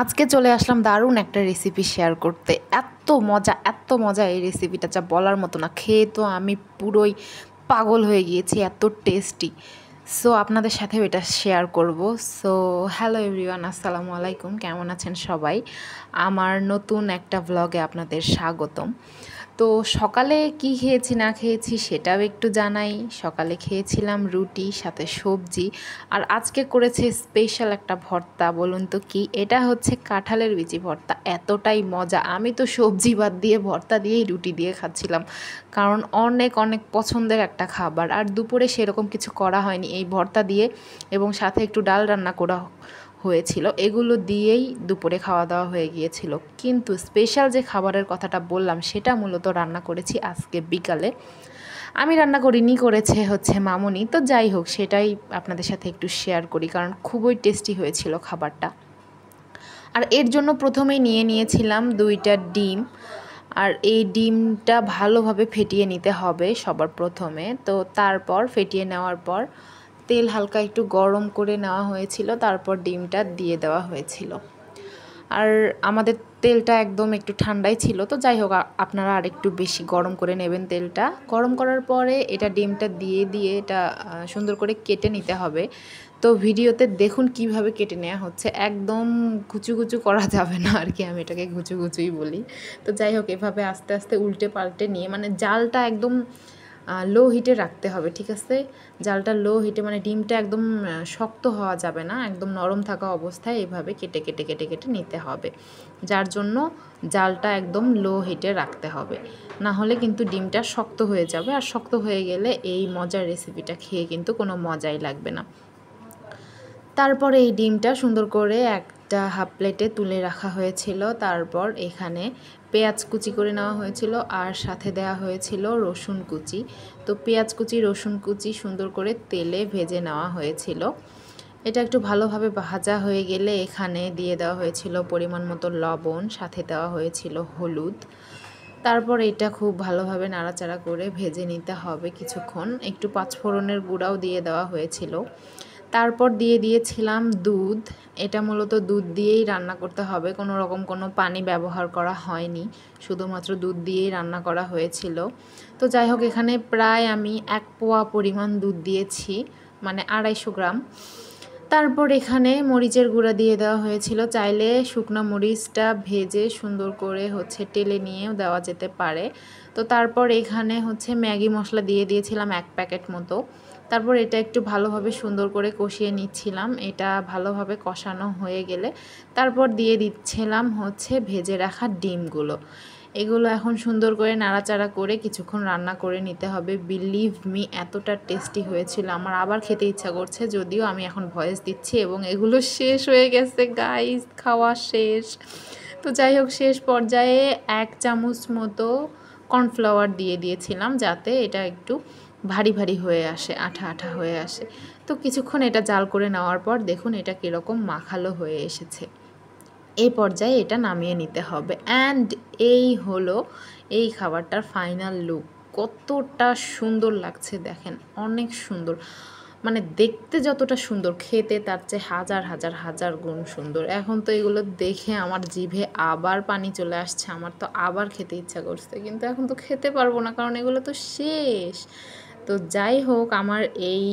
আজকে চলে আসলাম দারুণ একটা রেসিপি শেয়ার করতে। এত মজা এই রেসিপিটা যা বলার মতো না। খেয়ে তো আমি পুরোই পাগল হয়ে গিয়েছি, এত টেস্টি। সো আপনাদের সাথেও এটা শেয়ার করব। সো হ্যালো এভরিওয়ান, আসসালামু আলাইকুম। কেমন আছেন সবাই? আমার নতুন একটা ভ্লগে আপনাদের স্বাগতম। তো সকালে কি খেয়েছি না খেয়েছি সেটাও একটু জানাই। সকালে খেয়েছিলাম রুটি সাথে সবজি, আর আজকে করেছে স্পেশাল একটা ভর্তা। বলুন তো কি? এটা হচ্ছে কাঁঠালের বিচি ভর্তা। এতটাই মজা, আমি তো সবজি বাদ দিয়ে ভর্তা দিয়েই রুটি দিয়ে খাচ্ছিলাম, কারণ অনেক অনেক পছন্দের একটা খাবার। আর দুপুরে সেরকম কিছু করা হয়নি, এই ভর্তা দিয়ে এবং সাথে একটু ডাল রান্না করা হয়েছিল, এগুলো দিয়েই দুপুরে খাওয়া দাওয়া হয়ে গিয়েছিল। কিন্তু স্পেশাল যে খাবারের কথাটা বললাম সেটা মূলত রান্না করেছি আজকে বিকালে। আমি রান্না করিনি, করেছে হচ্ছে মামুনি। তো যাই হোক, সেটাই আপনাদের সাথে একটু শেয়ার করি, কারণ খুবই টেস্টি হয়েছিল খাবারটা। আর এর জন্য প্রথমেই নিয়ে নিয়েছিলাম 2টা ডিম। আর এই ডিমটা ভালোভাবে ফেটিয়ে নিতে হবে সবার প্রথমে। তো তারপর ফেটিয়ে নেওয়ার পর তেল হালকা একটু গরম করে নেওয়া হয়েছিল, তারপর ডিমটা দিয়ে দেওয়া হয়েছিল। আর আমাদের তেলটা একদম একটু ঠান্ডাই ছিল। তো যাই হোক, আপনারা আর একটু বেশি গরম করে নেবেন তেলটা। গরম করার পরে এটা ডিমটা দিয়ে এটা সুন্দর করে কেটে নিতে হবে। তো ভিডিওতে দেখুন কিভাবে কেটে নেওয়া হচ্ছে, একদম কুচু কুচু করা যাবে না আর কি, আমি এটাকে কুচু কুচুই বলি। তো যাই হোক, এভাবে আস্তে আস্তে উল্টে পাল্টে নিয়ে, মানে জালটা একদম লো হিটে রাখতে হবে, ঠিক আছে? জালটা লো হিটে, মানে ডিমটা একদম শক্ত হওয়া যাবে না, একদম নরম থাকা অবস্থায় এভাবে কেটে কেটে কেটে কেটে নিতে হবে। যার জন্য জালটা একদম লো হিটে রাখতে হবে, না হলে কিন্তু ডিমটা শক্ত হয়ে যাবে। আর শক্ত হয়ে গেলে এই মজার রেসিপিটা খেয়ে কিন্তু কোনো মজাই লাগবে না। তারপরে এই ডিমটা সুন্দর করে একটা হাফ প্লেটে তুলে রাখা হয়েছিল। তারপর এখানে পেঁয়াজ কুচি করে নেওয়া হয়েছিল, আর সাথে দেওয়া হয়েছিল রসুন কুচি। তো পেঁয়াজ কুচি রসুন কুচি সুন্দর করে তেলে ভেজে নেওয়া হয়েছিল। এটা একটু ভালোভাবে ভাজা হয়ে গেলে এখানে দিয়ে দেওয়া হয়েছিল পরিমাণ মতো লবণ, সাথে দেওয়া হয়েছিল হলুদ। তারপর এটা খুব ভালোভাবে নাড়াচাড়া করে ভেজে নিতে হবে কিছুক্ষণ। একটু পাঁচফোড়নের গুঁড়াও দিয়ে দেওয়া হয়েছিল। তারপর দিয়ে দিয়েছিলাম দুধ। এটা মূলত দুধ দিয়েই রান্না করতে হবে, কোনো রকম কোনো পানি ব্যবহার করা হয়নি, শুধুমাত্র দুধ দিয়েই রান্না করা হয়েছিল। তো যাই হোক, এখানে প্রায় আমি 1 পোয়া পরিমাণ দুধ দিয়েছি, মানে 250 গ্রাম। তারপর এখানে মরিচের গুঁড়া দিয়ে দেওয়া হয়েছিল। চাইলে শুকনো মরিচটা ভেজে সুন্দর করে টেলে নিয়েও দেওয়া যেতে পারে। তো তারপর এখানে ম্যাগি মশলা দিয়ে দিয়েছিলাম 1 প্যাকেট মতো। তারপর এটা একটু ভালোভাবে সুন্দর করে কষিয়ে নিচ্ছিলাম। এটা ভালোভাবে কষানো হয়ে গেলে তারপর দিয়ে দিচ্ছিলাম ভেজে রাখা ডিমগুলো। এগুলো এখন সুন্দর করে নাড়াচাড়া করে কিছুক্ষণ রান্না করে নিতে হবে। বিলিভ মি, এতটা টেস্টি হয়েছিল, আমার আবার খেতে ইচ্ছা করছে। যদিও আমি এখন ভয়েস দিচ্ছি এবং এগুলো শেষ হয়ে গেছে গাইস, খাওয়া শেষ। তো যাই হোক, শেষ পর্যায়ে 1 চামচ মতো কর্নফ্লাওয়ার দিয়ে দিয়েছিলাম, যাতে এটা একটু ভারী ভারী হয়ে আসে, আঠা আঠা হয়ে আসে। তো কিছুক্ষণ এটা জাল করে নেওয়ার পর দেখুন এটা কীরকম মাখালো হয়ে এসেছে। এই পর্যায়ে এটা নামিয়ে নিতে হবে। অ্যান্ড এই হলো এই খাবারটার ফাইনাল লুক। কতটা সুন্দর লাগছে দেখেন, অনেক সুন্দর। মানে দেখতে যতটা সুন্দর, খেতে তার চেয়ে হাজার হাজার হাজার গুণ সুন্দর। এখন তো এগুলো দেখে আমার জিভে আবার পানি চলে আসছে, আমার তো আবার খেতে ইচ্ছা করছে, কিন্তু এখন তো খেতে পারবো না, কারণ এগুলো তো শেষ। তো যাই হোক, আমার এই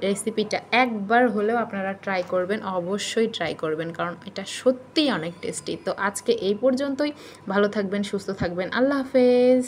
রেসিপিটা একবার হলেও আপনারা ট্রাই করবেন, অবশ্যই ট্রাই করবেন, কারণ এটা সত্যিই অনেক টেস্টি। তো আজকে এই পর্যন্তই। ভালো থাকবেন, সুস্থ থাকবেন, আল্লাহ হাফেজ।